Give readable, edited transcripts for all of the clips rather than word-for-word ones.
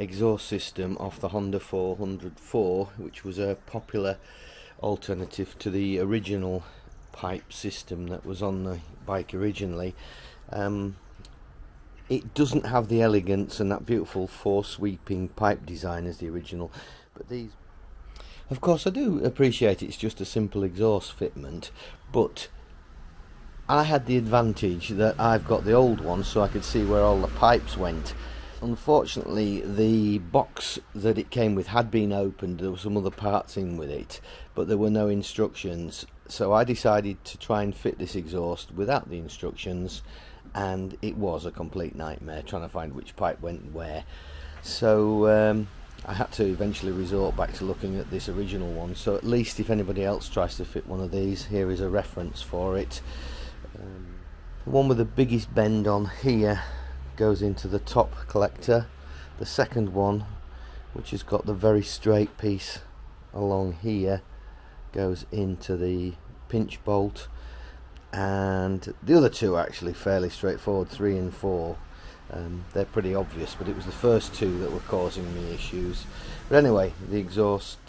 exhaust system off the Honda 404, which was a popular alternative to the original pipe system that was on the bike originally. It doesn't have the elegance and that beautiful four sweeping pipe design as the original, but these, of course, I do appreciate it's just a simple exhaust fitment, but I had the advantage that I've got the old one, so I could see where all the pipes went. Unfortunately, the box that it came with had been opened. There were some other parts in with it, but there were no instructions, so I decided to try and fit this exhaust without the instructions, and it was a complete nightmare trying to find which pipe went where. So I had to eventually resort back to looking at this original one, so at least if anybody else tries to fit one of these, here is a reference for it. The one with the biggest bend on here goes into the top collector. The second one, which has got the very straight piece along here, goes into the pinch bolt, and the other two are actually fairly straightforward, 3 and 4. They're pretty obvious, but it was the first two that were causing me issues. But anyway, the exhaust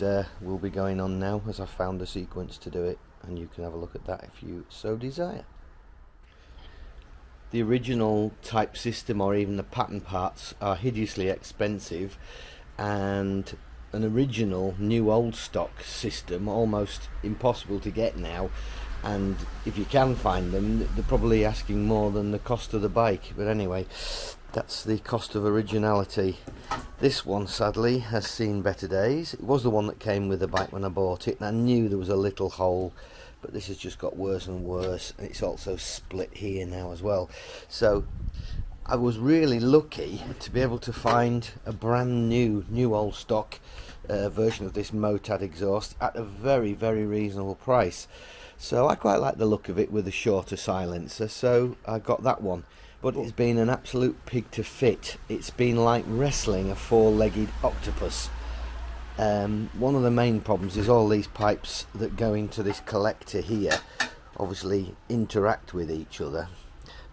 will be going on now, as I found a sequence to do it, and you can have a look at that if you so desire. The original type system, or even the pattern parts, are hideously expensive, and an original new old stock system almost impossible to get now, and if you can find them, they're probably asking more than the cost of the bike. But anyway, that's the cost of originality. This one sadly has seen better days. It was the one that came with the bike when I bought it, and I knew there was a little hole, but this has just got worse and worse, and it's also split here now as well. So I was really lucky to be able to find a brand new old stock version of this Motad exhaust at a very reasonable price. So I quite like the look of it with a shorter silencer, so I got that one. But it's been an absolute pig to fit. It's been like wrestling a four-legged octopus. One of the main problems is all these pipes that go into this collector here obviously interact with each other.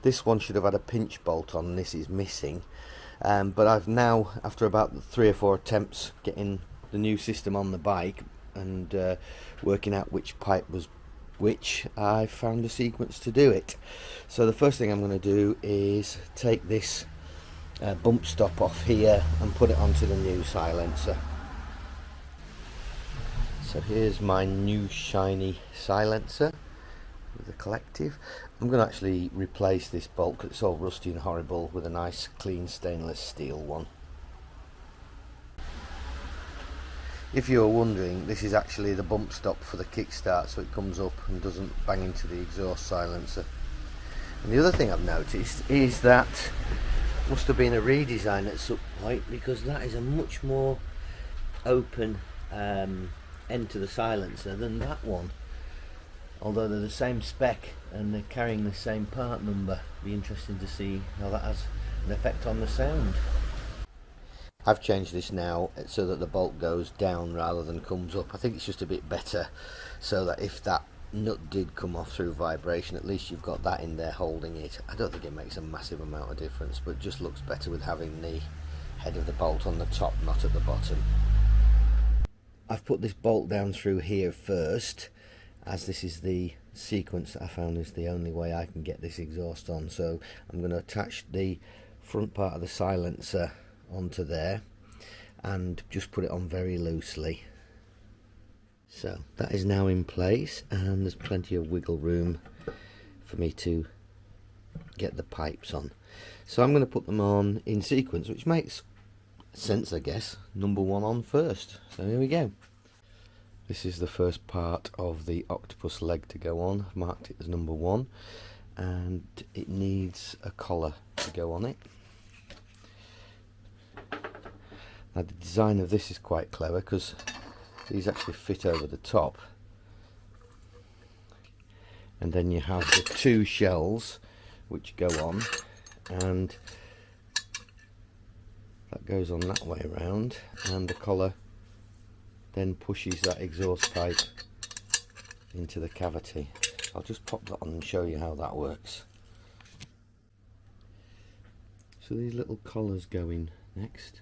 This one should have had a pinch bolt on, this is missing, but I've now, after about 3 or 4 attempts getting the new system on the bike and working out which pipe was which, I found a sequence to do it. So the first thing I'm going to do is take this bump stop off here and put it onto the new silencer. So here's my new shiny silencer with the collective. I'm going to actually replace this bolt because it's all rusty and horrible with a nice clean stainless steel one. If you're wondering, this is actually the bump stop for the kickstart, so it comes up and doesn't bang into the exhaust silencer. And the other thing I've noticed is that must have been a redesign at some point, because that is a much more open end to the silencer than that one, although they're the same spec and they're carrying the same part number. Be interesting to see how that has an effect on the sound. I've changed this now so that the bolt goes down rather than comes up. I think it's just a bit better, so that if that nut did come off through vibration, at least you've got that in there holding it. I don't think it makes a massive amount of difference, but it just looks better with having the head of the bolt on the top, not at the bottom. I've put this bolt down through here first, as this is the sequence that I found is the only way I can get this exhaust on. So I'm going to attach the front part of the silencer onto there and just put it on very loosely. So that is now in place, and there's plenty of wiggle room for me to get the pipes on. So I'm going to put them on in sequence, which makes sense, I guess. Number 1 on first. So here we go. This is the first part of the octopus leg to go on. I've marked it as number 1, and it needs a collar to go on it. Now the design of this is quite clever, because these actually fit over the top, and then you have the 2 shells which go on, and that goes on that way around, and the collar then pushes that exhaust pipe into the cavity. I'll just pop that on and show you how that works. So these little collars go in next,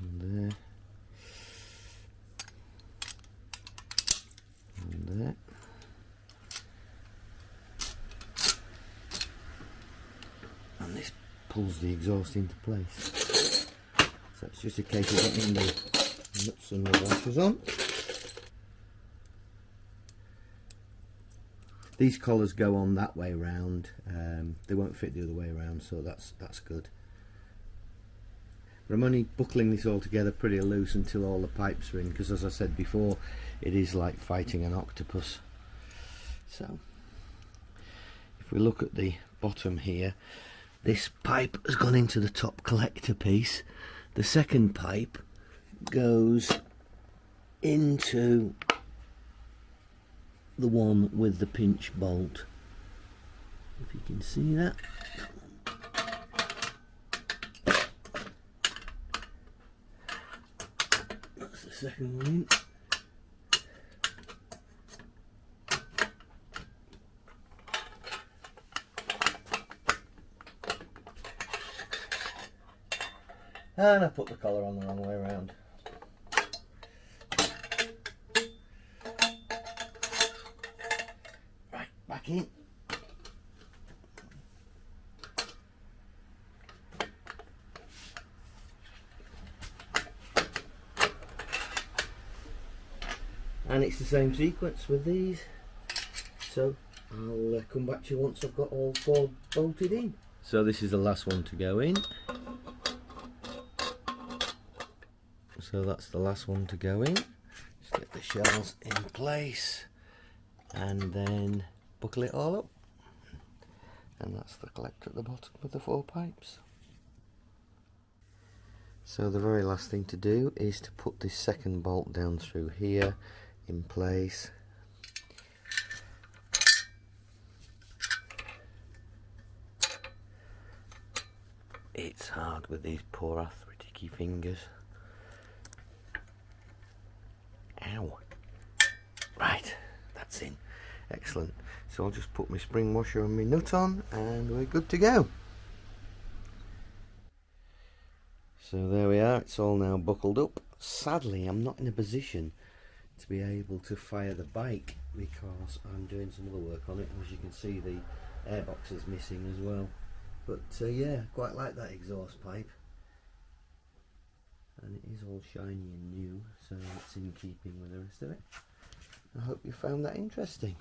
and there, and there. And this pulls the exhaust into place. So it's just a case of getting the nuts and the washers on. These collars go on that way round. They won't fit the other way around, so that's good. But I'm only buckling this all together pretty loose until all the pipes are in, because as I said before, it is like fighting an octopus. So if we look at the bottom here, this pipe has gone into the top collector piece. The second pipe goes into the one with the pinch bolt, if you can see that. That's the second one in. And I put the collar on the wrong way around. Right, back in. And it's the same sequence with these. So I'll come back to you once I've got all 4 bolted in. So this is the last one to go in. So that's the last one to go in. Just get the shells in place and then buckle it all up. And that's the collector at the bottom with the 4 pipes. So the very last thing to do is to put this second bolt down through here in place. It's hard with these poor arthritic fingers. Ow. Right, that's in. Excellent. So I'll just put my spring washer and my nut on and we're good to go. So there we are, it's all now buckled up. Sadly, I'm not in a position to be able to fire the bike because I'm doing some other work on it. As you can see, the airbox is missing as well. But yeah, quite like that exhaust pipe. And it is all shiny and new, so it's in keeping with the rest of it. I hope you found that interesting.